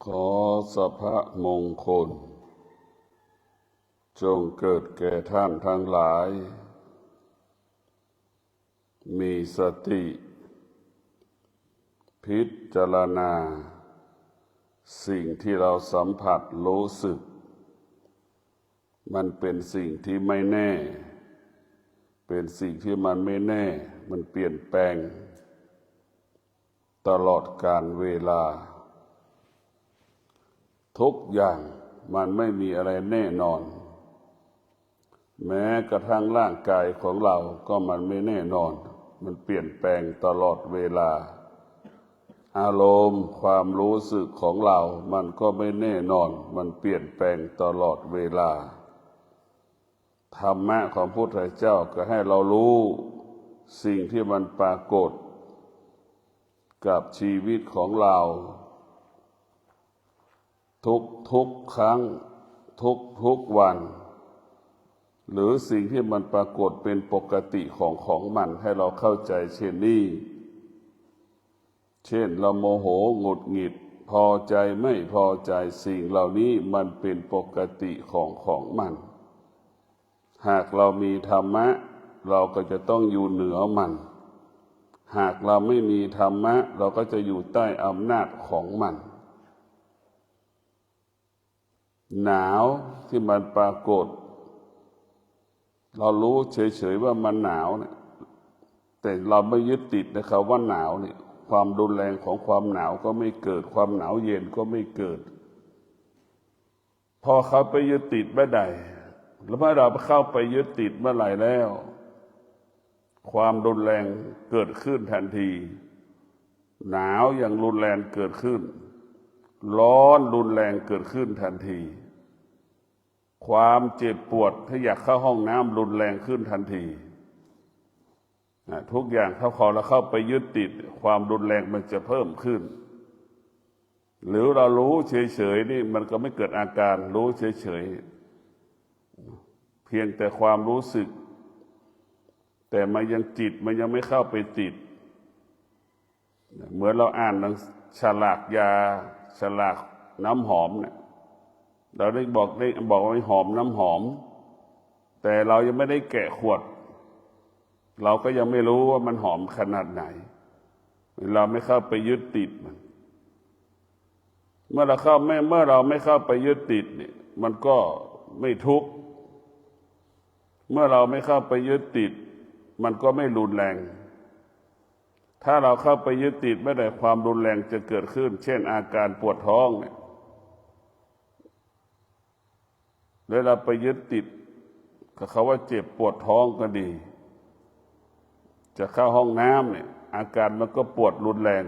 ขอสัพพะมงคลจงเกิดแก่ท่านทั้งหลายมีสติพิจารณาสิ่งที่เราสัมผัสรู้สึกมันเป็นสิ่งที่ไม่แน่เป็นสิ่งที่มันไม่แน่มันเปลี่ยนแปลงตลอดกาลเวลาทุกอย่างมันไม่มีอะไรแน่นอนแม้กระทั่งร่างกายของเราก็มันไม่แน่นอนมันเปลี่ยนแปลงตลอดเวลาอารมณ์ความรู้สึกของเรามันก็ไม่แน่นอนมันเปลี่ยนแปลงตลอดเวลาธรรมะของพระพุทธเจ้าก็ให้เรารู้สิ่งที่มันปรากฏกับชีวิตของเราทุกครั้งทุกวันหรือสิ่งที่มันปรากฏเป็นปกติของมันให้เราเข้าใจเช่นนี้เช่นเราโมโหหงุดหงิดพอใจไม่พอใจสิ่งเหล่านี้มันเป็นปกติของมันหากเรามีธรรมะเราก็จะต้องอยู่เหนือมันหากเราไม่มีธรรมะเราก็จะอยู่ใต้อำนาจของมันหนาวที่มันปรากฏเรารู้เฉยๆว่ามันหนาวเนี่ยแต่เราไม่ยึดติดนะครับว่าหนาวเนี่ยความรุนแรงของความหนาวก็ไม่เกิดความหนาวเย็นก็ไม่เกิดพอเขาไปยึดติดเมื่อใดแล้วเมื่อเราเข้าไปยึดติดเมื่อไหร่แล้วความรุนแรงเกิดขึ้นทันทีหนาวอย่างรุนแรงเกิดขึ้นร้อนรุนแรงเกิดขึ้นทันทีความเจ็บปวดถ้าอยากเข้าห้องน้ำรุนแรงขึ้นทันทีทุกอย่างถ้าพอเราเข้าไปยึดติดความรุนแรงมันจะเพิ่มขึ้นหรือเรารู้เฉยๆนี่มันก็ไม่เกิดอาการรู้เฉยๆเพียงแต่ความรู้สึกแต่มันยังจิตมันยังไม่เข้าไปติดเหมือนเราอ่านฉลากยาฉลากน้ำหอมเนี่ยเราได้บอกว่าหอมน้ำหอมแต่เรายังไม่ได้แกะขวดเราก็ยังไม่รู้ว่ามันหอมขนาดไหนเราไม่เข้าไปยึดติดมันเมื่อเราไม่เข้าไปยึดติดเนี่ยมันก็ไม่ทุกข์เมื่อเราไม่เข้าไปยึดติดมันก็ไม่รุนแรงถ้าเราเข้าไปยึดติดไม่ได้ความรุนแรงจะเกิดขึ้นเช่นอาการปวดท้องเนี่ยเวลาไปยึดติดกับเขาว่าเจ็บปวดท้องก็ดีจะเข้าห้องน้ำเนี่ยอาการมันก็ปวดรุนแรง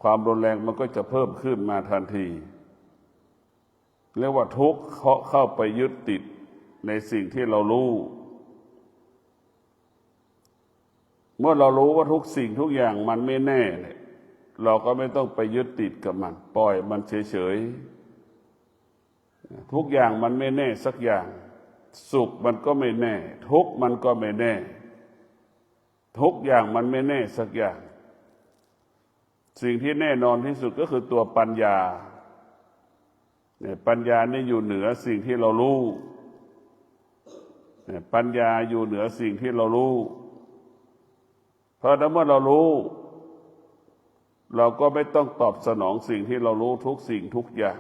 ความรุนแรงมันก็จะเพิ่มขึ้นมาทันทีเรียกว่าทุกข์เข้าไปยึดติดในสิ่งที่เรารู้เมื่อเรารู้ว่าทุกสิ่งทุกอย่างมันไม่แน่เนี่ยเราก็ไม่ต้องไปยึดติดกับมันปล่อยมันเฉยๆทุกอย่างมันไม่แน่สักอย่างสุขมันก็ไม่แน่ทุกข์มันก็ไม่แน่ทุกอย่างมันไม่แน่สักอย่างสิ่งที่แน่นอนที่สุดก็คือตัวปัญญาเนี่ยปัญญานี่อยู่เหนือสิ่งที่เรารู้เนี่ยปัญญาอยู่เหนือสิ่งที่เรารู้เพราะเมื่อเรารู้เราก็ไม่ต้องตอบสนองสิ่งที่เรารู้ทุกสิ่งทุกอย่าง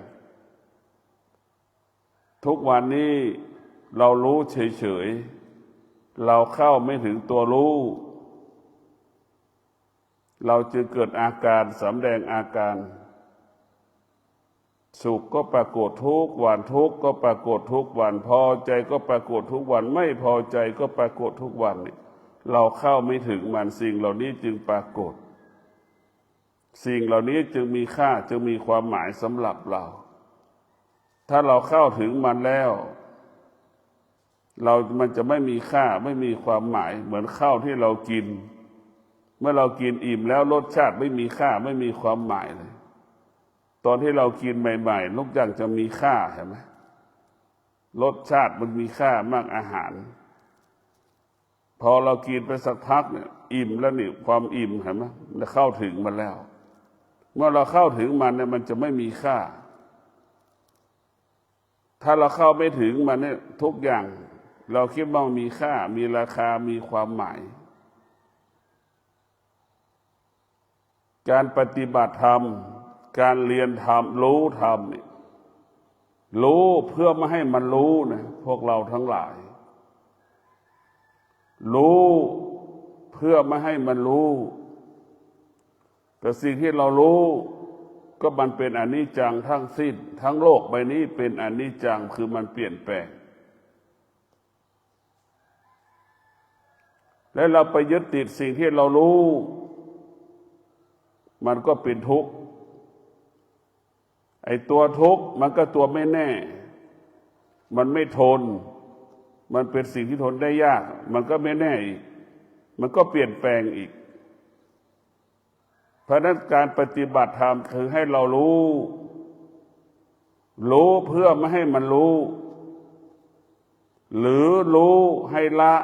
ทุกวันนี้เรารู้เฉยๆเราเข้าไม่ถึงตัวรู้เราจึงเกิดอาการสำแดงอาการสุขก็ปรากฏทุกวันทุกข์ก็ปรากฏทุกวันพอใจก็ปรากฏทุกวันไม่พอใจก็ปรากฏทุกวันนี่เราเข้าไม่ถึงมันสิ่งเหล่านี้จึงปรากฏสิ่งเหล่านี้จึงมีค่าจึงมีความหมายสำหรับเราถ้าเราเข้าถึงมันแล้วมันจะไม่มีค่าไม่มีความหมายเหมือนข้าวที่เรากินเมื่อเรากินอิ่มแล้วรสชาติไม่มีค่าไม่มีความหมายเลยตอนที่เรากินใหม่ๆทุกอย่างจะมีค่าเห็นไหมรสชาติมันมีค่ามากอาหารพอเรากินไปสักพักเนี่ยอิ่มแล้วนี่ความอิ่มเห็นไหมมันเข้าถึงมันแล้ว เมื่อเราเข้าถึงมันเนี่ยมันจะไม่มีค่าถ้าเราเข้าไม่ถึงมันเนี่ยทุกอย่างเราคิดว่ามีค่ามีราคามีความหมายการปฏิบัติธรรมการเรียนธรรมรู้ธรรมเนี่ยรู้เพื่อไม่ให้มันรู้นะพวกเราทั้งหลายรู้เพื่อไม่ให้มันรู้แต่สิ่งที่เรารู้ก็มันเป็นอนิจจังทั้งสิ้นทั้งโลกใบนี้เป็นอนิจจังคือมันเปลี่ยนแปลงและเราไปยึดติดสิ่งที่เรารู้มันก็เป็นทุกข์ไอ้ตัวทุกข์มันก็ตัวไม่แน่มันไม่ทนมันเป็นสิ่งที่ทนได้ยากมันก็ไม่แน่อีกมันก็เปลี่ยนแปลงอีกเพราะนั้นการปฏิบัติธรรมคือให้เรารู้เพื่อไม่ให้มันรู้หรือรู้ให้ละ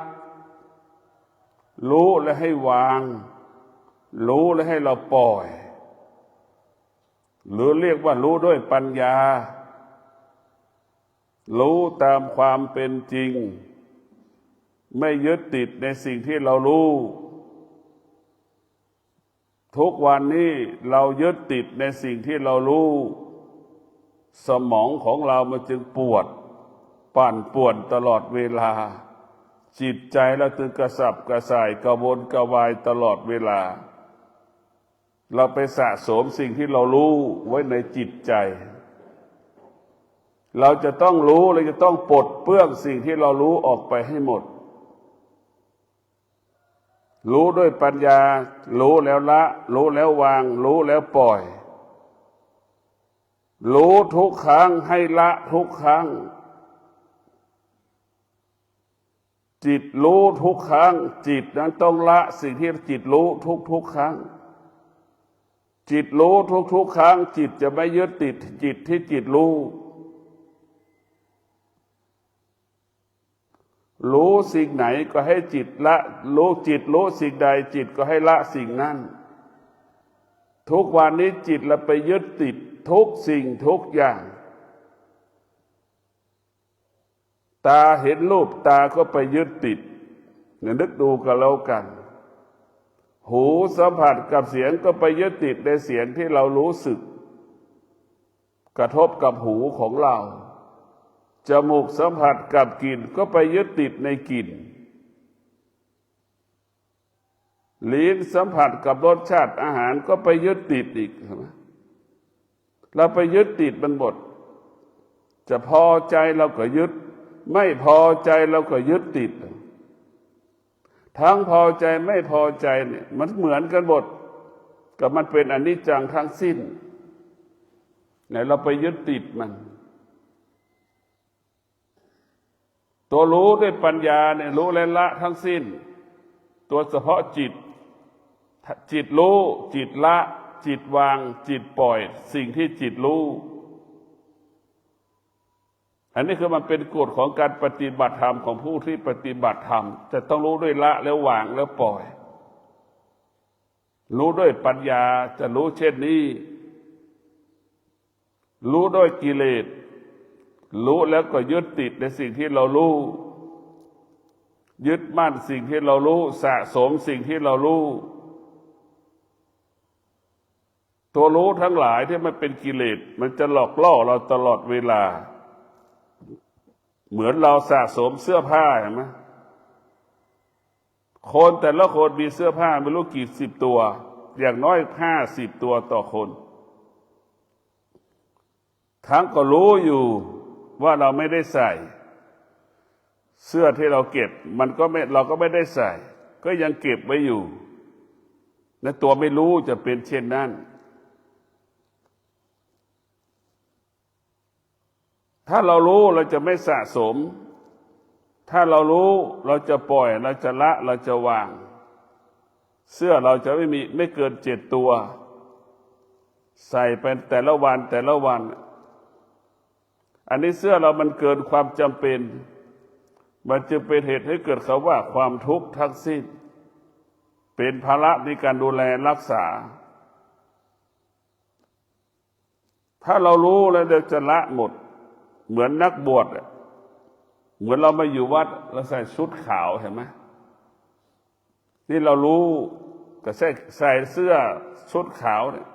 รู้และให้วางรู้และให้เราปล่อยหรือเรียกว่ารู้ด้วยปัญญารู้ตามความเป็นจริงไม่ยึดติดในสิ่งที่เรารู้ทุกวันนี้เรายึดติดในสิ่งที่เรารู้สมองของเรามันจึงปวดปั่นป่วนตลอดเวลาจิตใจเราจึงกระสับกระส่ายกระวนกระวายตลอดเวลาเราไปสะสมสิ่งที่เรารู้ไว้ในจิตใจเราจะต้องรู้เราจะต้องปลดเปลื้องสิ่งที่เรารู้ออกไปให้หมดรู้ด้วยปัญญารู้แล้วละรู้แล้ววางรู้แล้วปล่อยรู้ทุกครั้งให้ละทุกครั้งจิตรู้ทุกครั้งจิตนั้นต้องละสิ่งที่จิตรู้ทุกครั้งจิตรู้ทุกครั้งจิตจะไม่ยึดติดจิตที่จิตรู้สิ่งไหนก็ให้จิตละรู้จิตรู้สิ่งใดจิตก็ให้ละสิ่งนั้นทุกวันนี้จิตเราไปยึดติดทุกสิ่งทุกอย่างตาเห็นรูปตาก็ไปยึดติดเนี่ยนึกดูกันแล้วกันหูสัมผัสกับเสียงก็ไปยึดติดในเสียงที่เรารู้สึกกระทบกับหูของเราจมูกสัมผัสกับกลิ่นก็ไปยึดติดในกลิ่นลิ้นสัมผัสกับรสชาติอาหารก็ไปยึดติดอีกใช่ไหมเราไปยึดติดมันหมดจะพอใจเราก็ยึดไม่พอใจเราก็ยึดติดทั้งพอใจไม่พอใจเนี่ยมันเหมือนกันหมดกับมันเป็นอนิจจังทั้งสิ้นไหนเราไปยึดติดมันตัวรู้ด้วยปัญญาเนี่ยรู้และละทั้งสิ้นตัวเฉพาะจิตรู้จิตละจิตวางจิตปล่อยสิ่งที่จิตรู้อันนี้คือมันเป็นกฎของการปฏิบัติธรรมของผู้ที่ปฏิบัติธรรมจะต้องรู้ด้วยละแล้ววางแล้วปล่อยรู้ด้วยปัญญาจะรู้เช่นนี้รู้ด้วยกิเลสรู้แล้วก็ยึดติดในสิ่งที่เรารู้ยึดมั่นสิ่งที่เรารู้สะสมสิ่งที่เรารู้ตัวรู้ทั้งหลายที่มันเป็นกิเลสมันจะหลอกล่อเราตลอดเวลาเหมือนเราสะสมเสื้อผ้าเห็นไหมคนแต่ละคนมีเสื้อผ้าไม่รู้กี่สิบตัวอย่างน้อย50 ตัวต่อคนทั้งก็รู้อยู่ว่าเราไม่ได้ใส่เสื้อที่เราเก็บเราก็ไม่ได้ใส่ก็ยังเก็บไว้อยู่และตัวไม่รู้จะเป็นเช่นนั้นถ้าเรารู้เราจะไม่สะสมถ้าเรารู้เราจะปล่อยเราจะละเราจะวางเสื้อเราจะไม่เกิน7 ตัวใส่เป็นแต่ละวันอันนี้เสื้อเรามันเกินความจำเป็นมันจึงเป็นเหตุให้เกิดคำว่าความทุกข์ทั้งสิ้นเป็นภาระในการดูแลรักษา ถ้าเรารู้แล้วเดี๋ยวจะละหมดเหมือนนักบวชเหมือนเรามาอยู่วัดเราใส่ชุดขาวเห็นไหมนี่เรารู้ก็ใส่เสื้อชุดขาวเนี่ย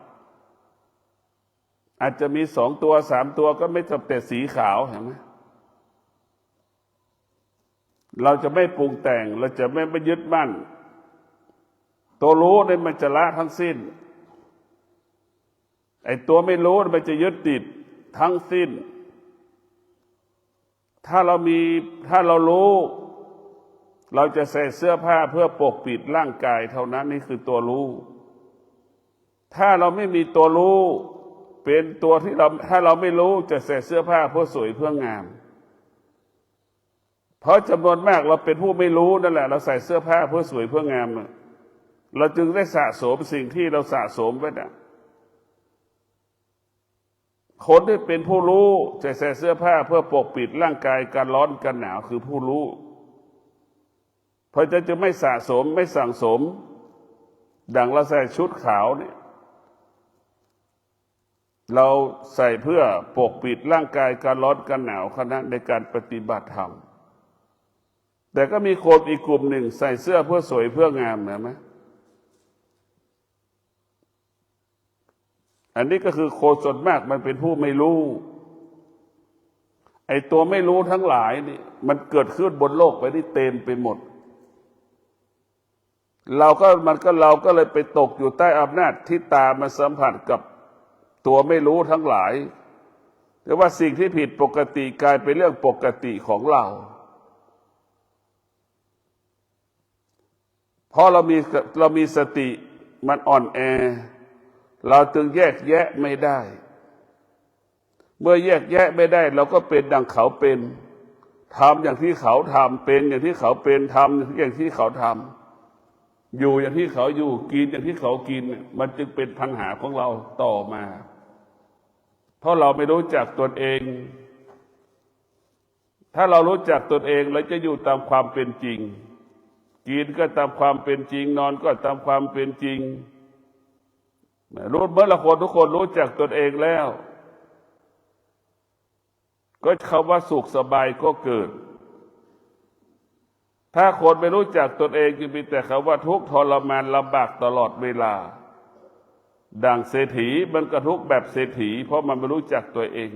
อาจจะมี2 ตัว3 ตัวก็ไม่จำเป็นสีขาวเห็นไหมเราจะไม่ปรุงแต่งเราจะไม่ยึดมั่นตัวรู้เนี่ยมันจะละทั้งสิ้นไอ้ตัวไม่รู้มันจะยึดติดทั้งสิ้นถ้าเรารู้เราจะใส่เสื้อผ้าเพื่อปกปิดร่างกายเท่านั้นนี่คือตัวรู้ถ้าเราไม่มีตัวรู้เป็นตัวที่ถ้าเราไม่รู้จะใส่เสื้อผ้าเพื่อสวยเพื่องามเพราะจำนวนมากเราเป็นผู้ไม่รู้นั่นแหละเราใส่เสื้อผ้าเพื่อสวยเพื่องามเราจึงได้สะสมสิ่งที่เราสะสมไว้น่ะคนที่เป็นผู้รู้จะใส่เสื้อผ้าเพื่อปกปิดร่างกายการร้อนการหนาวคือผู้รู้เพราะจะไม่สะสมไม่สั่งสมดังเราใส่ชุดขาวเนี่ยเราใส่เพื่อปกปิดร่างกายการร้อนการหนาวขณะในการปฏิบัติธรรมแต่ก็มีคนอีกกลุ่มหนึ่งใส่เสื้อเพื่อสวยเพื่องามนะไหมอันนี้ก็คือโคส่วนมากมันเป็นผู้ไม่รู้ไอ้ตัวไม่รู้ทั้งหลายนี่มันเกิดขึ้นบนโลกไปนี่เต็มไปหมดเราก็เลยไปตกอยู่ใต้อำนาจที่ตามาสัมผัสกับตัวไม่รู้ทั้งหลายแต่ว่าสิ่งที่ผิดปกติกลายเป็นเรื่องปกติของเราเพราะเรามีสติมันอ่อนแอเราจึงแยกแยะไม่ได้เมื่อแยกแยะไม่ได้เราก็เป็นดังเขาเป็นทำอย่างที่เขาทำเป็นอย่างที่เขาเป็นทำอย่างที่เขาทำอยู่อย่างที่เขาอยู่กินอย่างที่เขากินมันจึงเป็นปัญหาของเราต่อมาเพราะเราไม่รู้จักตนเองถ้าเรารู้จักตนเองเราจะอยู่ตามความเป็นจริงกินก็ตามความเป็นจริงนอนก็ตามความเป็นจริงรู้เมื่อละคนทุกคนรู้จักตนเองแล้วก็คำว่าสุขสบายก็เกิดถ้าคนไม่รู้จักตนเองจะมีแต่คำว่าทุกข์ทรมานลำบากตลอดเวลาดังเศรษฐีมันก็ทุกข์แบบเศรษฐีเพราะมันไม่รู้จักตัวเอง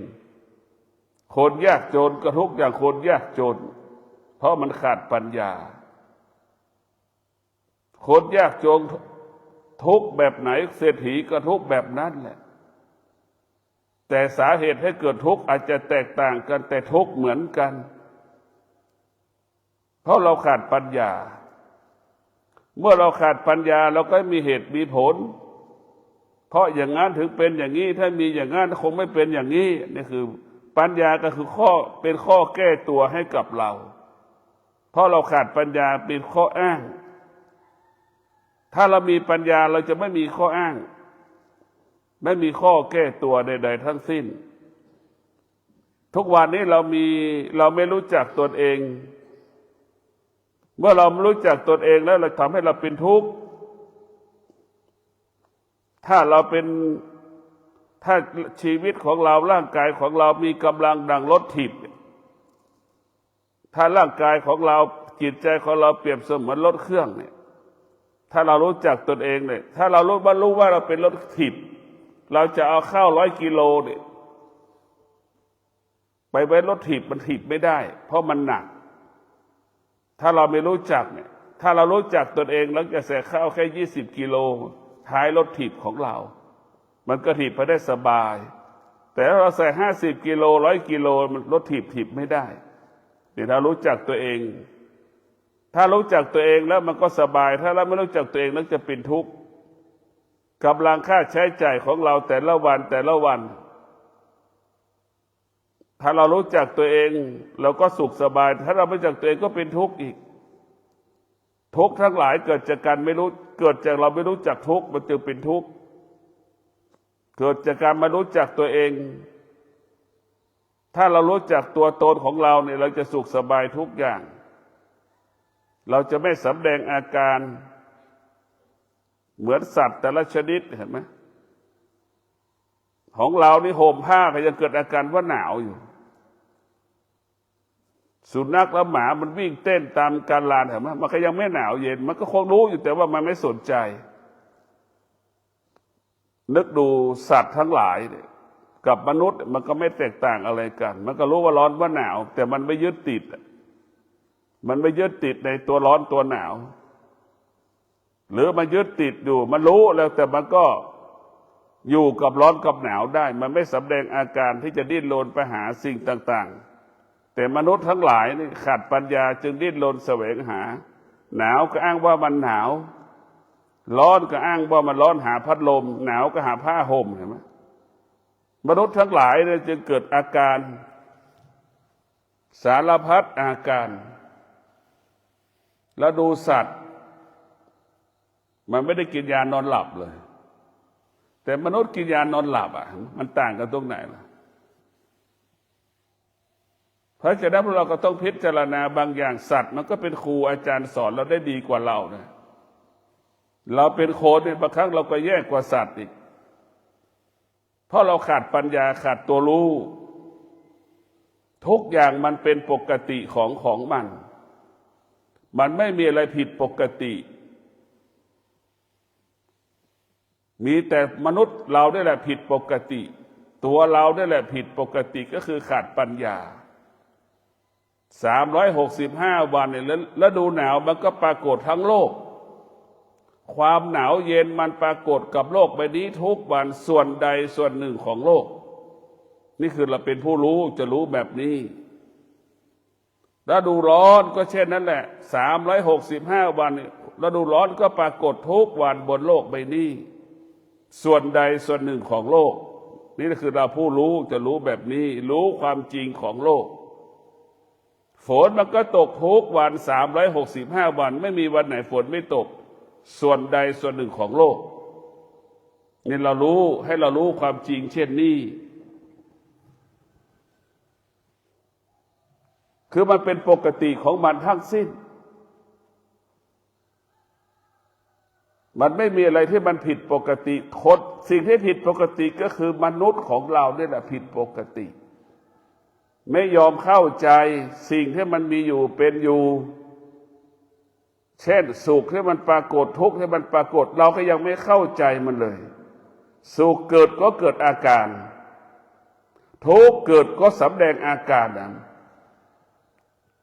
คนยากจนก็ทุกข์อย่างคนยากจนเพราะมันขาดปัญญาคนยากจนทุกข์แบบไหนเศรษฐีก็ทุกข์แบบนั้นแหละแต่สาเหตุให้เกิดทุกข์อาจจะแตกต่างกันแต่ทุกข์เหมือนกันเพราะเราขาดปัญญาเมื่อเราขาดปัญญาเราก็มีเหตุมีผลเพราะอย่างนั้นถึงเป็นอย่างนี้ถ้ามีอย่างนั้นคงไม่เป็นอย่างนี้นี่คือปัญญาก็คือเป็นข้อแก้ตัวให้กับเราเพราะเราขาดปัญญาเป็นข้ออ้างถ้าเรามีปัญญาเราจะไม่มีข้ออ้างไม่มีข้อแก้ตัวใดๆทั้งสิ้นทุกวันนี้เราไม่รู้จักตนเองเมื่อเราไม่รู้จักตนเองแล้วเราทำให้เราเป็นทุกข์ถ้าชีวิตของเราร่างกายของเรามีกำลังดังรถถีบถ้าร่างกายของเราจิตใจของเราเปรียบเสมือนรถเครื่องเนี่ยถ้าเรารู้จักตนเองเนี่ยถ้าเรารู้ว่าเราเป็นรถถีบเราจะเอาข้าว100 กิโลเนี่ยไปไว้รถถีบมันถีบไม่ได้เพราะมันหนักถ้าเราไม่รู้จักเนี่ยถ้าเรารู้จักตนเองแล้วจะใส่ข้าวแค่20 กิโลท้ายรถถีบของเรามันก็ถีบไปได้สบายแต่ถ้าเราใส่50 กิโล100 กิโลมันรถถีบไม่ได้เนี่ยถ้ารู้จักตัวเองถ้ารู้จักตัวเองแล้วมันก็สบายถ้าเราไม่รู้จักตัวเองแล้วจะเป็นทุกข์กำลังค่าใช้จ่ายของเราแต่ละวันถ้าเรารู้จักตัวเองเราก็สุขสบายถ้าเราไม่รู้จักตัวเองก็เป็นทุกข์อีกทุกข์ทั้งหลายเกิดจากเราไม่รู้จักทุกข์มันจึงเป็นทุกข์เกิดจากการมารู้จักตัวเองถ้าเรารู้จักตัวตนของเราเนี่ยเราจะสุขสบายทุกอย่างเราจะไม่สำแดงอาการเหมือนสัตว์แต่ละชนิดเห็นไหม ของเรานี่ห่มผ้าก็ยังเกิดอาการว่าหนาวอยู่สุนัขและหมามันวิ่งเต้นตามการลานเห็นไหมมันก็ยังไม่หนาวเย็นมันก็คงรู้อยู่แต่ว่ามันไม่สนใจนึกดูสัตว์ทั้งหลายกับมนุษย์มันก็ไม่แตกต่างอะไรกันมันก็รู้ว่าร้อนว่าหนาวแต่มันไม่ยึดติดมันไม่ยึดติดในตัวร้อนตัวหนาวหรือมันยึดติดอยู่มันรู้แล้วแต่มันก็อยู่กับร้อนกับหนาวได้มันไม่แสดงอาการที่จะดิ้นรนไปหาสิ่งต่างๆแต่มนุษย์ทั้งหลายนี่ขาดปัญญาจึงดิ้นรนแสวงหาหนาวก็อ้างว่ามันหนาวร้อนก็อ้างว่ามันร้อนหาพัดลมหนาวก็หาผ้าห่มเห็นไหมมนุษย์ทั้งหลายเนี่ยจึงเกิดอาการสารพัดอาการแล้วดูสัตว์มันไม่ได้กินยานอนหลับเลยแต่มนุษย์กินยานอนหลับมันต่างกันตรงไหนล่ะเพราะฉะนั้นพวกเราก็ต้องพิจารณาบางอย่างสัตว์มันก็เป็นครูอาจารย์สอนเราได้ดีกว่าเรานะเราเป็นคนเนี่ยบางครั้งเราก็แย่กว่าสัตว์อีกเพราะเราขาดปัญญาขาดตัวรู้ทุกอย่างมันเป็นปกติของมันไม่มีอะไรผิดปกติมีแต่มนุษย์เราได้แหละผิดปกติตัวเราได้แหละผิดปกติก็คือขาดปัญญา365 วันเนี่ยฤดูหนาวมันก็ปรากฏทั้งโลกความหนาวเย็นมันปรากฏกับโลกใบนี้ทุกวันส่วนใดส่วนหนึ่งของโลกนี่คือเราเป็นผู้รู้จะรู้แบบนี้ฤดูร้อนก็เช่นนั้นแหละ365 วันฤดูร้อนก็ปรากฏทุกวันบนโลกใบนี้ส่วนใดส่วนหนึ่งของโลกนี่คือเราผู้รู้จะรู้แบบนี้รู้ความจริงของโลกฝนมันก็ตกทุกวัน365 วันไม่มีวันไหนฝนไม่ตกส่วนใดส่วนหนึ่งของโลกนี่เรารู้ให้เรารู้ความจริงเช่นนี้คือมันเป็นปกติของมันทั้งสิ้นมันไม่มีอะไรที่มันผิดปกติคนสิ่งที่ผิดปกติก็คือมนุษย์ของเราเนี่ยแหละผิดปกติไม่ยอมเข้าใจสิ่งที่มันมีอยู่เป็นอยู่เช่นสุขที่มันปรากฏทุกข์ที่มันปรากฏเราก็ยังไม่เข้าใจมันเลยสุขเกิดก็เกิดอาการทุกข์เกิดก็สำแดงอาการนั้น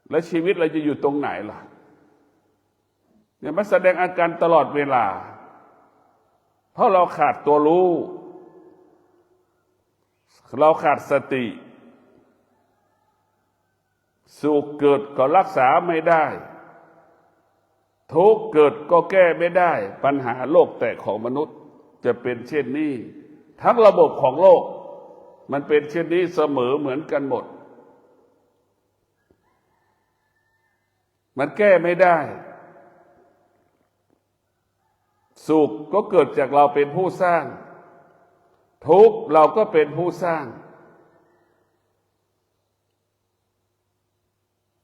และชีวิตเราจะอยู่ตรงไหนล่ะเนี่ยมันแสดงอาการตลอดเวลาเพราะเราขาดตัวรู้เราขาดสติสุขเกิดก็รักษาไม่ได้ทุกข์เกิดก็แก้ไม่ได้ปัญหาโลกแตกของมนุษย์จะเป็นเช่นนี้ทั้งระบบของโลกมันเป็นเช่นนี้เสมอเหมือนกันหมดมันแก้ไม่ได้สุขก็เกิดจากเราเป็นผู้สร้างทุกข์เราก็เป็นผู้สร้าง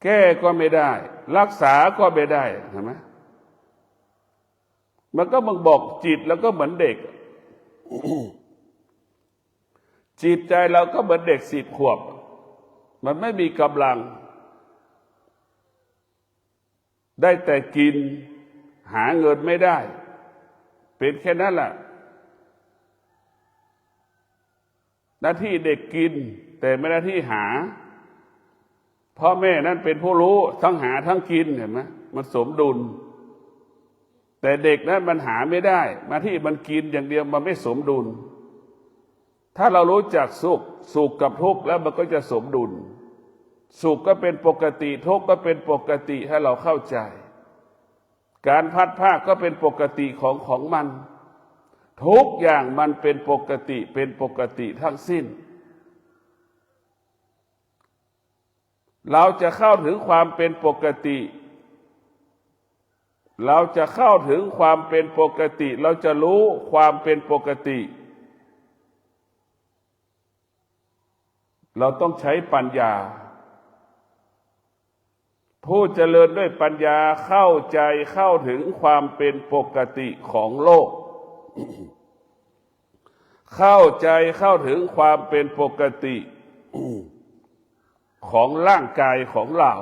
แก้ก็ไม่ได้รักษาก็ไม่ได้เห็นไหมมันก็มึงบอกจิตแล้วก็เหมือนเด็ก จิตใจเราก็เหมือนเด็ก10 ขวบมันไม่มีกำลังได้แต่กินหาเงินไม่ได้เป็นแค่นั้นแหละหน้าที่เด็กกินแต่ไม่หน้าที่หาพ่อแม่นั้นเป็นผู้รู้ทั้งหาทั้งกินเห็นไหมมันสมดุลแต่เด็กนั้นมันหาไม่ได้มาที่มันกินอย่างเดียวมันไม่สมดุลถ้าเรารู้จักสุขกับทุกข์แล้วมันก็จะสมดุลสุขก็เป็นปกติทุกข์ก็เป็นปกติให้เราเข้าใจการพัดผ้าก็เป็นปกติของมันทุกอย่างมันเป็นปกติทั้งสิ้นเราจะเข้าถึงความเป็นปกติเราจะเข้าถึงความเป็นปกติเราจะรู้ความเป็นปกติเราต้องใช้ปัญญาผู้เจริญด้วยปัญญาเข้าใจเข้าถึงความเป็นปกติของโลก เข้าใจเข้าถึงความเป็นปกติของร่างกายของเรา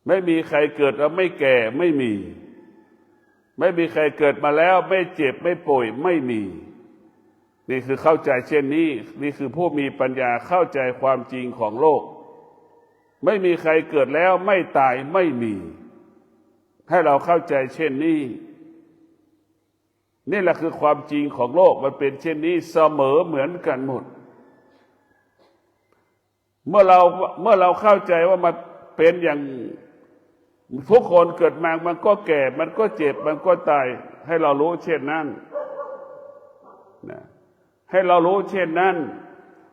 ไม่มีใครเกิดแล้วไม่แก่ไม่มีใครเกิดมาแล้วไม่เจ็บไม่ป่วยไม่มีนี่คือเข้าใจเช่นนี้นี่คือผู้มีปัญญาเข้าใจความจริงของโลกไม่มีใครเกิดแล้วไม่ตายไม่มีให้เราเข้าใจเช่นนี้นี่แหละคือความจริงของโลกมันเป็นเช่นนี้เสมอเหมือนกันหมดเมื่อเราเข้าใจว่ามันเป็นอย่างทุกคนเกิดมามันก็แก่มันก็เจ็บมันก็ตายให้เรารู้เช่นนั้นนะให้เรารู้เช่นนั้น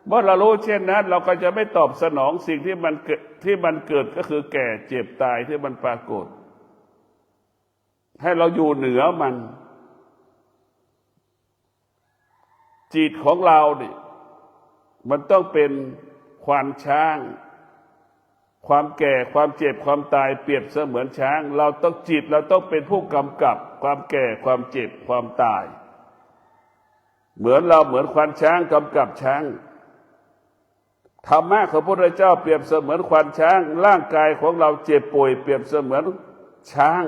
เมื่อเรารู้เช่นนั้นเราก็จะไม่ตอบสนองสิ่งที่มันเกิดก็คือแก่เจ็บตายที่มันปรากฏให้เราอยู่เหนือมันจิตของเราเนี่ยมันต้องเป็นควานช้างความแก่ความเจ็บความตายเปรียบเสมือนช้างเราต้องเป็นผู้กำกับความแก่ความเจ็บความตายเหมือนควานช้างกำกับช้างธรรมะของพระพุทธเจ้าเปรียบเสมือนควานช้างร่างกายของเราเจ็บป่วยเปรียบเสมือนช้าง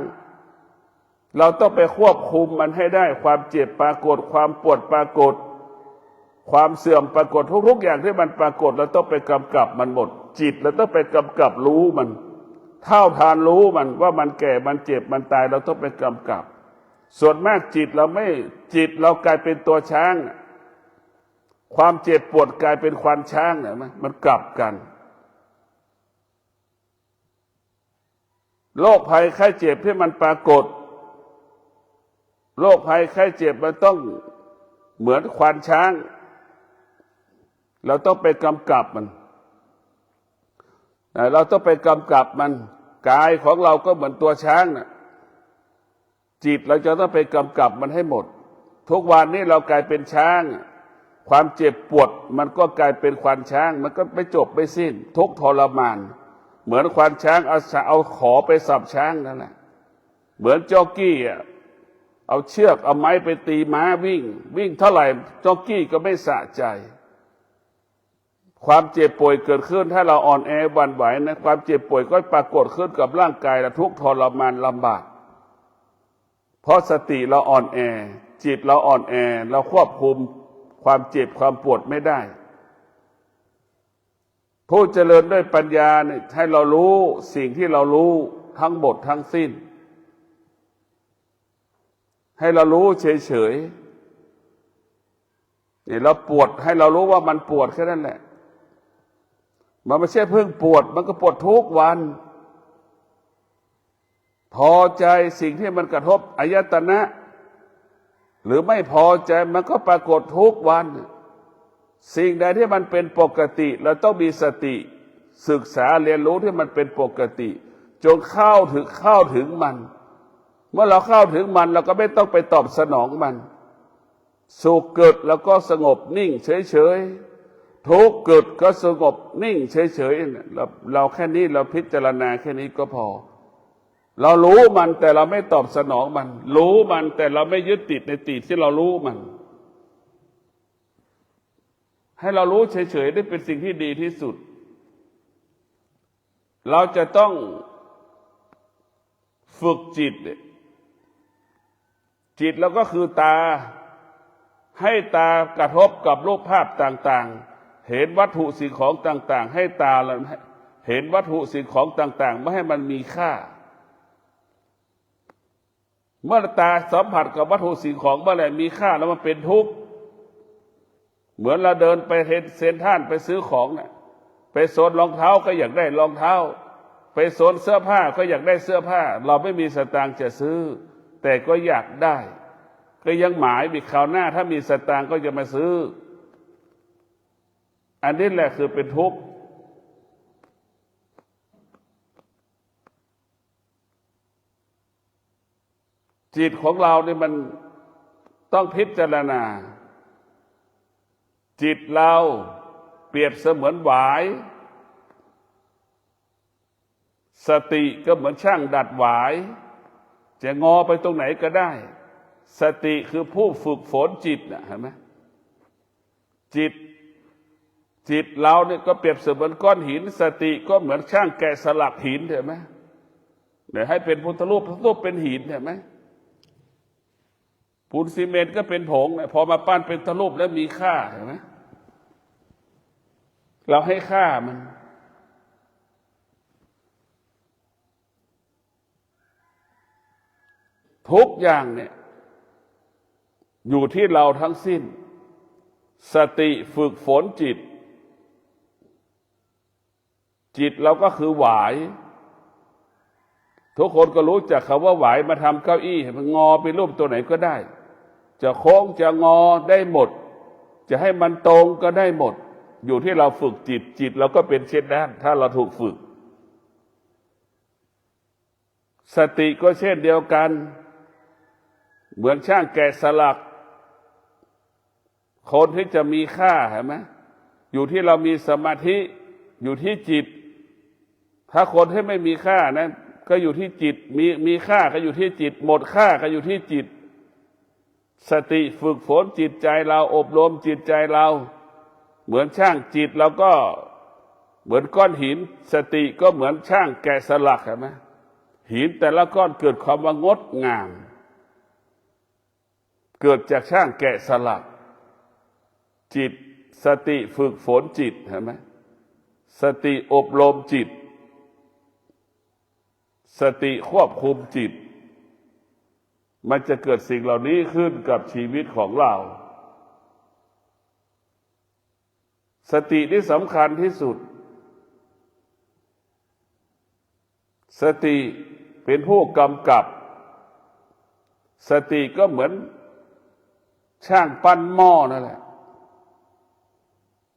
เราต้องไปควบคุมมันให้ได้ความเจ็บปรากฏความปวดปรากฏความเสื่อมปรากฏทุกอย่างที่มันปรากฏเราต้องไปกำกับมันหมดจิตเราต้องไปกำกับรู้มันเท่าทานรู้มันว่ามันแก่มันเจ็บมันตายเราต้องไปกำกับส่วนมากจิตเรากลายเป็นตัวช้างความเจ็บปวดกลายเป็นควานช้างเห็นไหมมันกลับกันโรคภัยไข้เจ็บที่มันปรากฏโรคภัยไข้เจ็บมันต้องเหมือนควานช้างเราต้องไปกำกับมันเราต้องไปกำกับมันกายของเราก็เหมือนตัวช้างน่ะจิตเราจะต้องไปกำกับมันให้หมดทุกวันนี้เรากลายเป็นช้างความเจ็บปวดมันก็กลายเป็นควานช้างมันก็ไม่จบไม่สิ้นทุกทรมานเหมือนควานช้างเอาขอไปสับช้างนั่นแหละเหมือนจ็อกกี้เอาเชือกเอาไม้ไปตีม้าวิ่งเท่าไหร่จ็อกกี้ก็ไม่สะใจความเจ็บป่วยเกิดขึ้นถ้าเราอ่อนแอหวั่นไหวนะความเจ็บป่วยก็ปรากฏขึ้นกับร่างกายและทุกทรมานลำบากเพราะสติเราอ่อนแอจิตเราอ่อนแอเราควบคุมความเจ็บความปวดไม่ได้ผู้เจริญด้วยปัญญาเนี่ยให้เรารู้สิ่งที่เรารู้ทั้งหมดทั้งสิ้นให้เรารู้เฉยๆนี่เราปวดให้เรารู้ว่ามันปวดแค่นั้นแหละมันไม่ใช่เพิ่งปวดมันก็ปวดทุกวันพอใจสิ่งที่มันกระทบอายตนะหรือไม่พอใจมันก็ปรากฏทุกวันสิ่งใดที่มันเป็นปกติเราต้องมีสติศึกษาเรียนรู้ที่มันเป็นปกติจนเข้าถึงมันเมื่อเราเข้าถึงมันเราก็ไม่ต้องไปตอบสนองมันสุขเกิดแล้วก็สงบนิ่งเฉยๆทุกข์เกิดก็สงบนิ่งเฉยๆเราแค่นี้เราพิจารณาแค่นี้ก็พอเรารู้มันแต่เราไม่ตอบสนองมันรู้มันแต่เราไม่ยึดติดในติที่เรารู้มันให้เรารู้เฉยๆได้เป็นสิ่งที่ดีที่สุดเราจะต้องฝึกจิตเราก็คือตาให้ตากระทบกับรูปภาพต่างๆเห็นวัตถุสิ่งของต่างๆให้ตาเห็นวัตถุสิ่งของต่างๆไม่ให้มันมีค่าเมื่อตาสัมผัสกับวัตถุสิ่งของเมื่อไหร่มีค่าแล้วมันเป็นทุกข์เหมือนเราเดินไปเซ็นทรัลไปซื้อของน่ะไปโซนรองเท้าก็อยากได้รองเท้าไปโซนเสื้อผ้าก็อยากได้เสื้อผ้าเราไม่มีสตางค์จะซื้อแต่ก็อยากได้ก็ยังหมายมีคราวหน้าถ้ามีสตางค์ก็จะมาซื้ออันนี้แหละคือเป็นทุกข์จิตของเราเนี่ยมันต้องพิจารณาจิตเราเปรียบเสมือนหวายสติก็เหมือนช่างดัดหวายจะงอไปตรงไหนก็ได้ สติคือผู้ฝึกฝนจิตนะเห็นไหมจิตเราเนี่ยก็เปรียบเสมือนก้อนหินสติก็เหมือนช่างแกะสลักหินเห็นไหมเดี๋ยวให้เป็นพุทธรูปเป็นหินเห็นไหมปูนซีเมนต์ก็เป็นผงพอมาปั้นเป็นทะลุแล้วมีค่าเห็นไหมเราให้ค่ามันทุกอย่างเนี่ยอยู่ที่เราทั้งสิ้นสติฝึกฝนจิตเราก็คือหวายทุกคนก็รู้จักคำว่าหวายมาทำเก้าอี้ให้มันงอเป็นรูปตัวไหนก็ได้จะโค้งจะงอได้หมดจะให้มันตรงก็ได้หมดอยู่ที่เราฝึกจิตเราก็เป็นเช่นนั้นถ้าเราถูกฝึกสติก็เช่นเดียวกันเหมือนช่างแกะสลักคนที่จะมีค่าเห็นไหมอยู่ที่เรามีสมาธิอยู่ที่จิตถ้าคนที่ไม่มีค่านั้นก็อยู่ที่จิตมีค่าก็อยู่ที่จิตหมดค่าก็อยู่ที่จิตสติฝึกฝนจิตใจเราอบรมจิตใจเราเหมือนช่างจิตเราก็เหมือนก้อนหินสติก็เหมือนช่างแกะสลักเห็นไหมหินแต่ละก้อนเกิดความว่างดงามเกิดจากช่างแกะสลักจิตสติฝึกฝนจิตเห็นไหมสติอบรมจิตสติควบคุมจิตมันจะเกิดสิ่งเหล่านี้ขึ้นกับชีวิตของเราสติที่สำคัญที่สุดสติเป็นผู้กำกับสติก็เหมือนช่างปั้นหม้อนั่นแหละ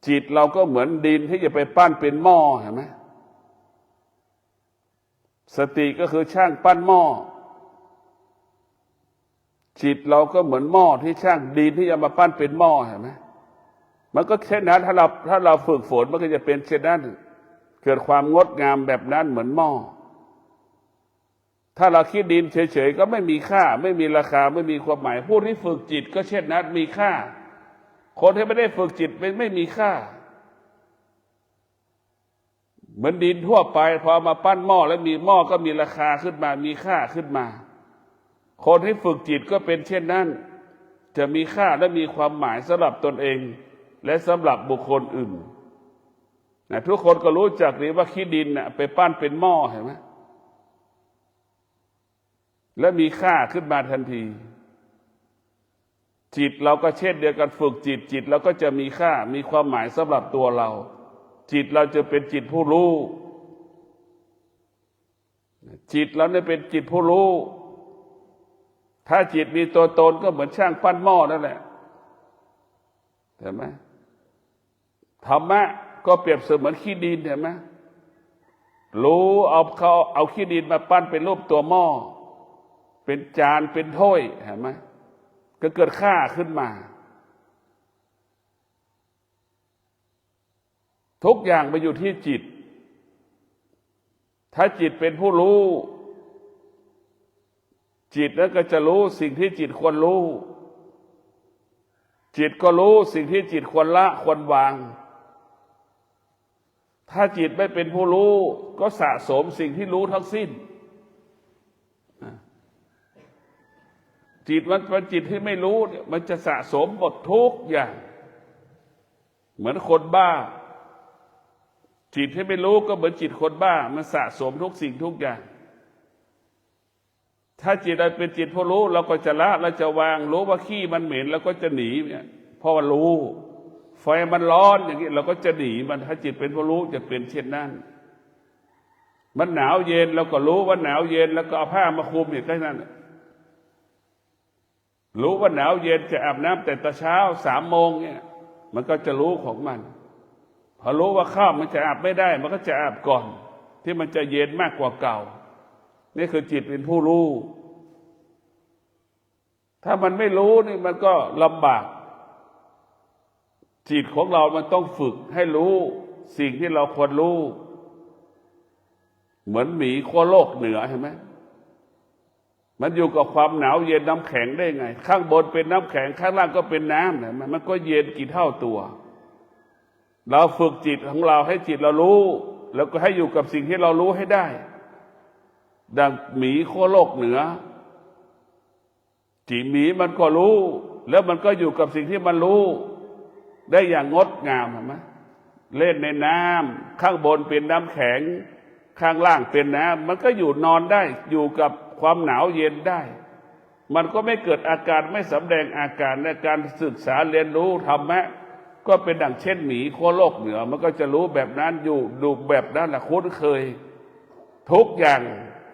จิตเราก็เหมือนดินที่จะไปปั้นเป็นหม้อเห็นไหมสติก็คือช่างปั้นหม้อจิตเราก็เหมือนหม้อที่ช่างดินที่จะมาปั้นเป็นหม้อเห็นไหมมันก็เช่นนั้นถ้าเราฝึกฝนมันก็จะเป็นเช่นนั้นเกิดความงดงามแบบนั้นเหมือนหม้อถ้าเราคิดดินเฉยๆก็ไม่มีค่าไม่มีราคาไม่มีความหมายผู้ที่ฝึกจิตก็เช่นนั้นมีค่าคนที่ไม่ได้ฝึกจิตไม่มีค่าเหมือนดินทั่วไปพอมาปั้นหม้อแล้วมีหม้อก็มีราคาขึ้นมามีค่าขึ้นมาคนที่ฝึกจิตก็เป็นเช่นนั้นจะมีค่าและมีความหมายสำหรับตนเองและสำหรับบุคคลอื่นนะทุกคนก็รู้จักหรือว่าขี้ดินนะไปปั้นเป็นหม้อเห็นไหมและมีค่าขึ้นมาทันทีจิตเราก็เช่นเดียวกันฝึกจิตเราก็จะมีค่ามีความหมายสำหรับตัวเราจิตเราจะเป็นจิตผู้รู้จิตเราเนี่ยเป็นจิตผู้รู้ถ้าจิตมีตัวตนก็เหมือนช่างปั้นหม้อนั่นแหละเห็นไหมธรรมะก็เปรียบเสมือนขี้ดินเห็นไหมรู้เอาขี้ดินมาปั้นเป็นรูปตัวหม้อเป็นจานเป็นถ้วยเห็นไหมก็เกิดค่าขึ้นมาทุกอย่างไปอยู่ที่จิตถ้าจิตเป็นผู้รู้จิตนั้นก็จะรู้สิ่งที่จิตควรรู้จิตก็รู้สิ่งที่จิตควรละควรวางถ้าจิตไม่เป็นผู้รู้ก็สะสมสิ่งที่รู้ทั้งสิ้นจิตมันจิตที่ไม่รู้เนี่ยมันจะสะสมหมดทุกอย่างเหมือนคนบ้าจิตที่ไม่รู้ก็เหมือนจิตคนบ้ามันสะสมทุกสิ่งทุกอย่างถ้าจิตเราเป็นจิตผู้รู้เราก็จะละเราจะวางรู้ว่าขี้มันเหม็นเราก็จะหนีเนี่ยเพราะว่ารู้ไฟมันร้อนอย่างนี้เราก็จะหนีมันถ้าจิตเป็นผู้รู้จะเป็นเช่นนั้นมันหนาวเย็นเราก็รู้ว่าหนาวเย็นแล้วก็เอาผ้ามาคลุมอย่างนั้นรู้ว่าหนาวเย็นจะอาบน้ำแต่ตอนเช้า3 โมงเนี่ยมันก็จะรู้ของมันพอรู้ว่าข้าวมันจะอาบไม่ได้มันก็จะอาบก่อนที่มันจะเย็นมากกว่าเก่านี่คือจิตเป็นผู้รู้ถ้ามันไม่รู้นี่มันก็ลำบากจิตของเรามันต้องฝึกให้รู้สิ่งที่เราควรรู้เหมือนหมีขั้วโลกเหนือเห็นไหม มันอยู่กับความหนาวเย็นน้ำแข็งได้ไงข้างบนเป็นน้ำแข็งข้างล่างก็เป็นน้ำเนี่ยมันก็เย็นกี่เท่าตัวเราฝึกจิตของเราให้จิตเรารู้แล้วก็ให้อยู่กับสิ่งที่เรารู้ให้ได้ดังหมีขั้วโลกเหนือจีหมีมันก็รู้แล้วมันก็อยู่กับสิ่งที่มันรู้ได้อย่างงดงามเห็นไหมเล่นในน้ำข้างบนเป็นน้ำแข็งข้างล่างเป็นน้ำมันก็อยู่นอนได้อยู่กับความหนาวเย็นได้มันก็ไม่เกิดอาการไม่สำแดงอาการในการศึกษาเรียนรู้ธรรมะก็เป็นดังเช่นหมีขั้วโลกเหนือมันก็จะรู้แบบนั้นอยู่ดูแบบนั้นแหละคุ้นเคยทุกอย่าง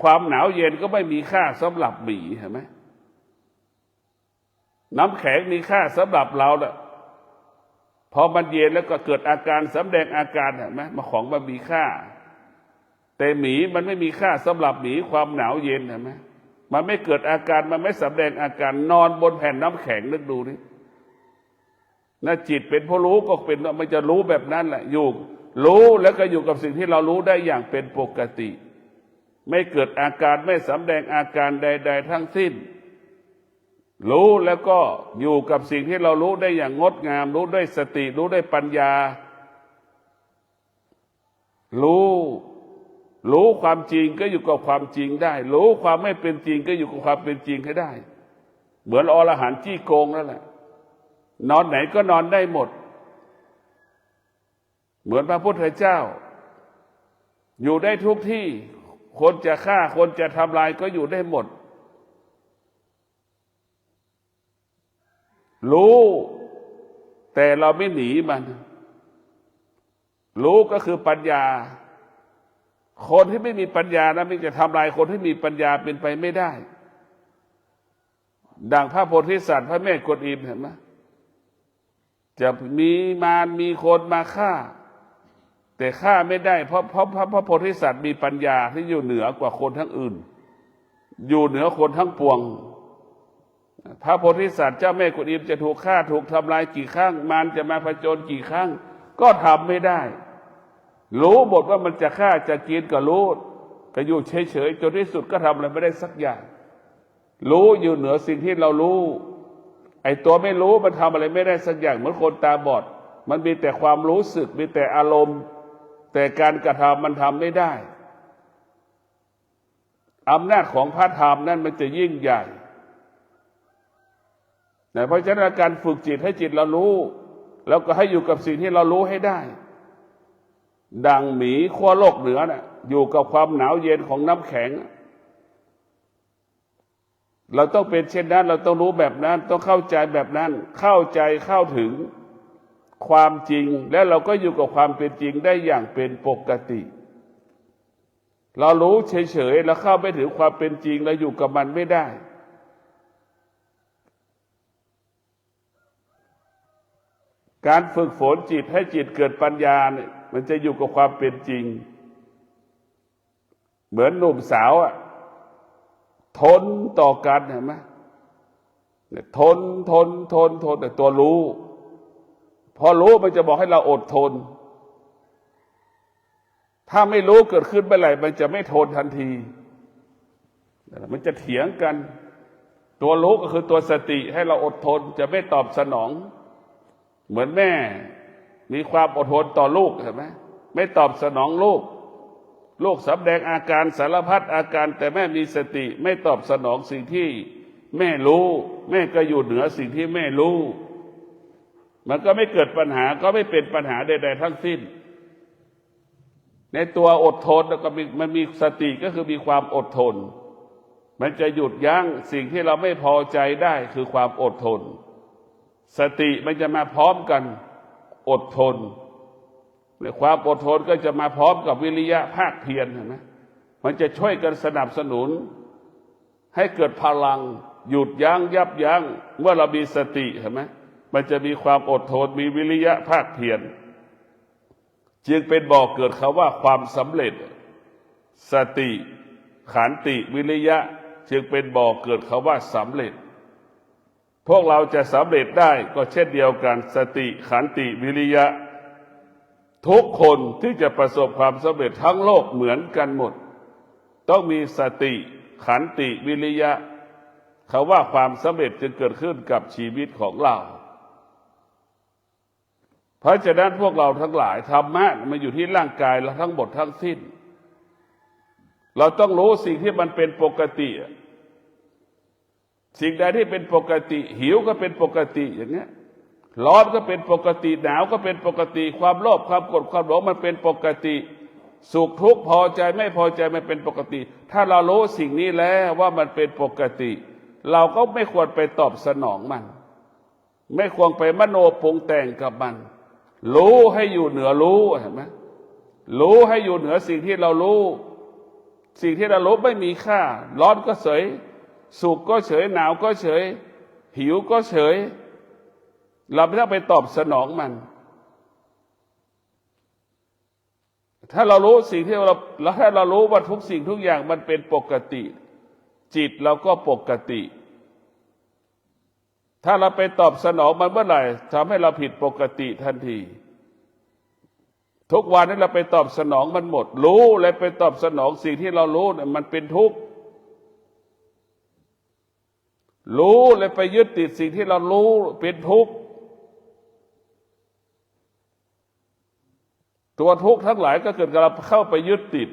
ความหนาวเย็นก็ไม่มีค่าสำหรับหมีเห็นไหมน้ำแข็งมีค่าสำหรับเราแหละพอมันเย็นแล้วก็เกิดอาการสำแดงอาการเห็นไหมมาของมันมีค่าแต่หมีมันไม่มีค่าสำหรับหมีความหนาวเย็นเห็นไหมมันไม่เกิดอาการมันไม่สำแดงอาการนอนบนแผ่นน้ำแข็งนึกดูนี่น่าจิตเป็นผู้รู้ก็เป็นมันจะรู้แบบนั้นแหละอยู่รู้แล้วก็อยู่กับสิ่งที่เรารู้ได้อย่างเป็นปกติไม่เกิดอาการไม่สำแดงอาการใดๆทั้งสิ้นรู้แล้วก็อยู่กับสิ่งที่เรารู้ได้อย่างงดงามรู้ด้วยสติรู้ด้วยปัญญารู้ความจริงก็อยู่กับความจริงได้รู้ความไม่เป็นจริงก็อยู่กับความเป็นจริงให้ได้เหมือนอรหันต์จี้โกงนั่นแหละนอนไหนก็นอนได้หมดเหมือนพระพุทธเจ้าอยู่ได้ทุกที่คนจะฆ่าคนจะทำลายก็อยู่ได้หมดรู้แต่เราไม่หนีมันรู้ก็คือปัญญาคนที่ไม่มีปัญญานะมันจะทำลายคนที่มีปัญญาเป็นไปไม่ได้ดังพระโพธิสัตว์พระแม่กวนอิมเห็นไหมจะมีมารมีคนมาฆ่าแต่ฆ่าไม่ได้เพราะพระโพธิสัตว์มีปัญญาที่อยู่เหนือกว่าคนทั้งอื่นอยู่เหนือคนทั้งปวงพระโพธิสัตว์เจ้าแม่กวนอิมจะถูกฆ่าถูกทำลายกี่ครั้งมารจะมาผจญกี่ครั้งก็ทำไม่ได้รู้หมดว่ามันจะฆ่าจะกินก็รู้ก็อยู่เฉยๆจนที่สุดก็ทำอะไรไม่ได้สักอย่างรู้อยู่เหนือสิ่งที่เรารู้ไอ้ตัวไม่รู้มันทำอะไรไม่ได้สักอย่างเหมือนคนตาบอดมันมีแต่ความรู้สึกมีแต่อารมณ์แต่การกระทำมันทำไม่ได้อำนาจของพระธรรมนั่นมันจะยิ่งใหญ่เพราะฉะนั้นการฝึกจิตให้จิตเรารู้แล้วก็ให้อยู่กับสิ่งที่เรารู้ให้ได้ดังหมีขั้วโลกเหนือน่ะอยู่กับความหนาวเย็นของน้ำแข็งเราต้องเป็นเช่นนั้นเราต้องรู้แบบนั้นต้องเข้าใจแบบนั้นเข้าใจเข้าถึงความจริงแล้วเราก็อยู่กับความเป็นจริงได้อย่างเป็นปกติเรารู้เฉยๆแล้วเข้าไปถึงความเป็นจริงแล้วอยู่กับมันไม่ได้การฝึกฝนจิตให้จิตเกิดปัญญาเนี่ยมันจะอยู่กับความเป็นจริงเหมือนหนุ่มสาวอะทนต่อกันเห็นไหมทนแต่ตัวรู้พอรู้มันจะบอกให้เราอดทนถ้าไม่รู้เกิดขึ้นเมื่อไหร่มันจะไม่ทนทันทีมันจะเถียงกันตัวรู้ก็คือตัวสติให้เราอดทนจะไม่ตอบสนองเหมือนแม่มีความอดทนต่อลูกเห็นไหมไม่ตอบสนองลูกสำแดงอาการสารพัดอาการแต่แม่มีสติไม่ตอบสนองสิ่งที่แม่รู้แม่ก็อยู่เหนือสิ่งที่แม่รู้มันก็ไม่เกิดปัญหาก็ไม่เป็นปัญหาใดๆทั้งสิ้นในตัวอดทนแล้วก็มันมีสติก็คือมีความอดทนมันจะหยุดยั้งสิ่งที่เราไม่พอใจได้คือความอดทนสติมันจะมาพร้อมกันอดทนและความอดทนก็จะมาพร้อมกับวิริยะภาคเพียรเห็นไหมมันจะช่วยกันสนับสนุนให้เกิดพลังหยุดยั้งยับยั้งเมื่อเรามีสติเห็นไหมมันจะมีความอดทนมีวิริยะภาคเพียรจึงเป็นบ่อเกิดคำว่าความสำเร็จสติขันติวิริยะจึงเป็นบ่อเกิดคำว่าสำเร็จพวกเราจะสำเร็จได้ก็เช่นเดียวกันสติขันติวิริยะทุกคนที่จะประสบความสำเร็จทั้งโลกเหมือนกันหมดต้องมีสติขันติวิริยะ เขาว่าความสำเร็จจะเกิดขึ้นกับชีวิตของเราเพราะฉะนั้นพวกเราทั้งหลายธรรมะมันอยู่ที่ร่างกายเราทั้งหมดทั้งสิ้นเราต้องรู้สิ่งที่มันเป็นปกติสิ่งใดที่เป็นปกติหิวก็เป็นปกติอย่างเงี้ยร้อนก็เป็นปกติหนาวก็เป็นปกติความโลภความโกรธความหลงมันเป็นปกติสุขทุกข์พอใจไม่พอใจมันเป็นปกติถ้าเรารู้สิ่งนี้แล้วว่ามันเป็นปกติเราก็ไม่ควรไปตอบสนองมันไม่ควรไปมโนปรุงแต่งกับมันรู้ให้อยู่เหนือรู้เห็นไหมรู้ให้อยู่เหนือสิ่งที่เรารู้สิ่งที่เรารู้ไม่มีค่าร้อนก็เฉยสุขก็เฉยหนาวก็เฉยหิวก็เฉยเราไม่ต้องไปตอบสนองมันถ้าเรารู้สิ่งที่เราถ้าเรารู้ว่าทุกสิ่งทุกอย่างมันเป็นปกติจิตเราก็ปกติถ้าเราไปตอบสนองมันเมื่อไหร่ทำให้เราผิดปกติทันทีทุกวันนี้เราไปตอบสนองมันหมดรู้เลยไปตอบสนองสิ่งที่เรารู้เนี่ยมันเป็นทุกข์รู้เลยไปยึดติดสิ่งที่เรารู้เป็นทุกข์ตัวทุกข์ทั้งหลายก็เกิดกับเราเข้าไปยึดติด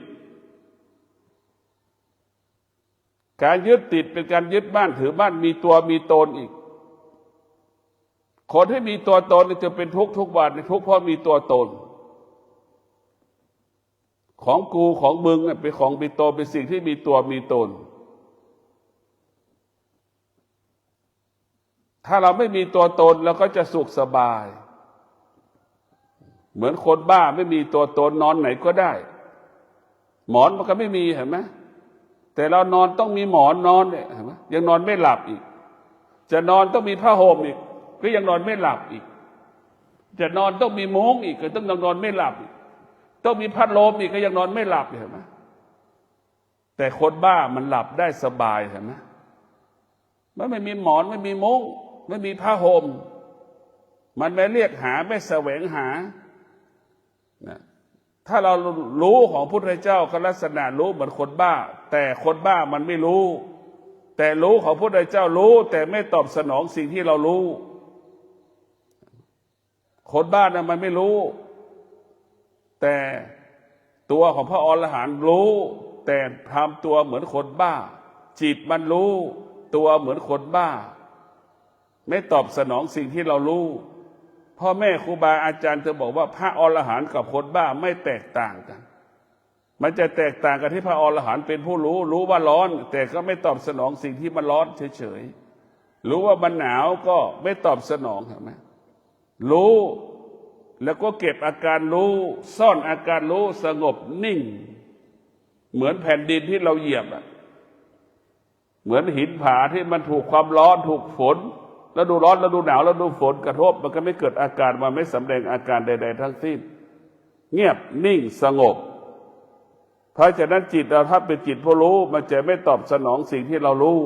การยึดติดเป็นการยึดบ้านถือบ้านมีตัวมีตนอีกคนที่มีตัวตนจะเป็นทุกข์ทุกวันทุกข์เพราะมีตัวตนของกูของมึงเป็นของมีตนเป็นสิ่งที่มีตัวมีตนถ้าเราไม่มีตัวตนเราก็จะสุขสบายเหมือนคนบ้าไม่มีตัวตนนอนไหนก็ได้หมอนมันก็ไม่มีเห็นไหมแต่เรานอนต้องมีหมอนนอนเนี่ยเห็นไหมยังนอนไม่หลับอีกจะนอนต้องมีผ้าห่มอีกก็ยังนอนไม่หลับอีกจะนอนต้องมีมุ้งอีกก็ต้องนอนไม่หลับอีกต้องมีพัดลมอีกก็ยังนอนไม่หลับเห็นไหมแต่คนบ้ามันหลับได้สบายเห็นไหมมันไม่มีหมอนไม่มีมุ้งไม่มีผ้าห่มมันไม่เรียกหาไม่แสวงหาถ้าเรารู้ของพุทธเจ้าก็ลักษณะรู้เหมือนคนบ้าแต่คนบ้ามันไม่รู้แต่รู้ของพุทธเจ้ารู้แต่ไม่ตอบสนองสิ่งที่เรารู้คนบ้านะมันไม่รู้แต่ตัวของพระอรหันต์รู้แต่ทำตัวเหมือนคนบ้าจิตมันรู้ตัวเหมือนคนบ้าไม่ตอบสนองสิ่งที่เรารู้พ่อแม่ครูบาอาจารย์จะบอกว่าพระอรหันต์กับคนบ้าไม่แตกต่างกันมันจะแตกต่างกันที่พระอรหันต์เป็นผู้รู้ว่าร้อนแต่ก็ไม่ตอบสนองสิ่งที่มันร้อนเฉยๆรู้ว่ามันหนาวก็ไม่ตอบสนองเห็นไหมรู้แล้วก็เก็บอาการรู้ซ่อนอาการรู้สงบนิ่งเหมือนแผ่นดินที่เราเหยียบเหมือนหินผาที่มันถูกความร้อนถูกฝนแล้วดูร้อนแล้วดูหนาวแล้วดูฝนกระทบมันก็ไม่เกิดอาการมันไม่สำแดงอาการใดๆทั้งสิ้นเงียบนิ่งสงบเพราะฉะนั้นจิตเราถ้าเป็นจิตผู้รู้มันจะไม่ตอบสนองสิ่งที่เรารู้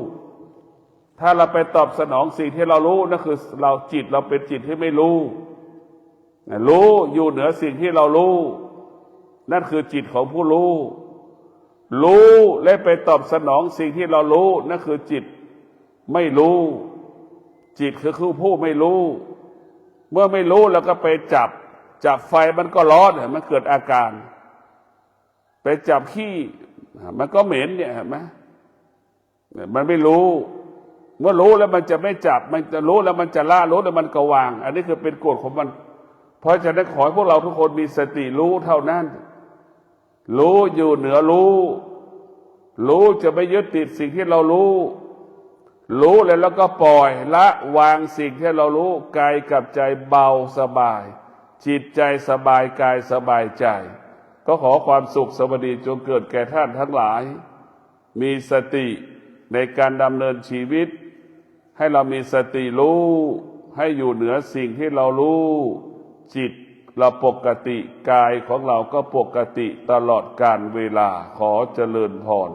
ถ้าเราไปตอบสนองสิ่งที่เรารู้นั่นคือเราจิตเราเป็นจิตที่ไม่รู้รู้อยู่เหนือสิ่งที่เรารู้นั่นคือจิตของผู้รู้รู้และไปตอบสนองสิ่งที่เรารู้นั่นคือจิตไม่รู้จิตคือผู้ไม่รู้เมื่อไม่รู้แล้วก็ไปจับไฟมันก็ร้อนมันเกิดอาการไปจับขี้มันก็เหม็นเนี่ยเห็นไหมมันไม่รู้เมื่อรู้แล้วมันจะไม่จับมันจะรู้แล้วมันจะละรู้แล้วมันก็วางอันนี้คือเป็นกฎของมันเพราะฉะนั้นขอให้พวกเราทุกคนมีสติรู้เท่านั้นรู้อยู่เหนือรู้จะไม่ยึดติดสิ่งที่เรารู้แล้วก็ปล่อยละวางสิ่งที่เรารู้กายกับใจเบาสบายจิตใจสบายกายสบายใจก็ขอความสุขสวัสดีจงเกิดแก่ท่านทั้งหลายมีสติในการดำเนินชีวิตให้เรามีสติรู้ให้อยู่เหนือสิ่งที่เรารู้จิตเราปกติกายของเราก็ปกติตลอดกาลเวลาขอเจริญพร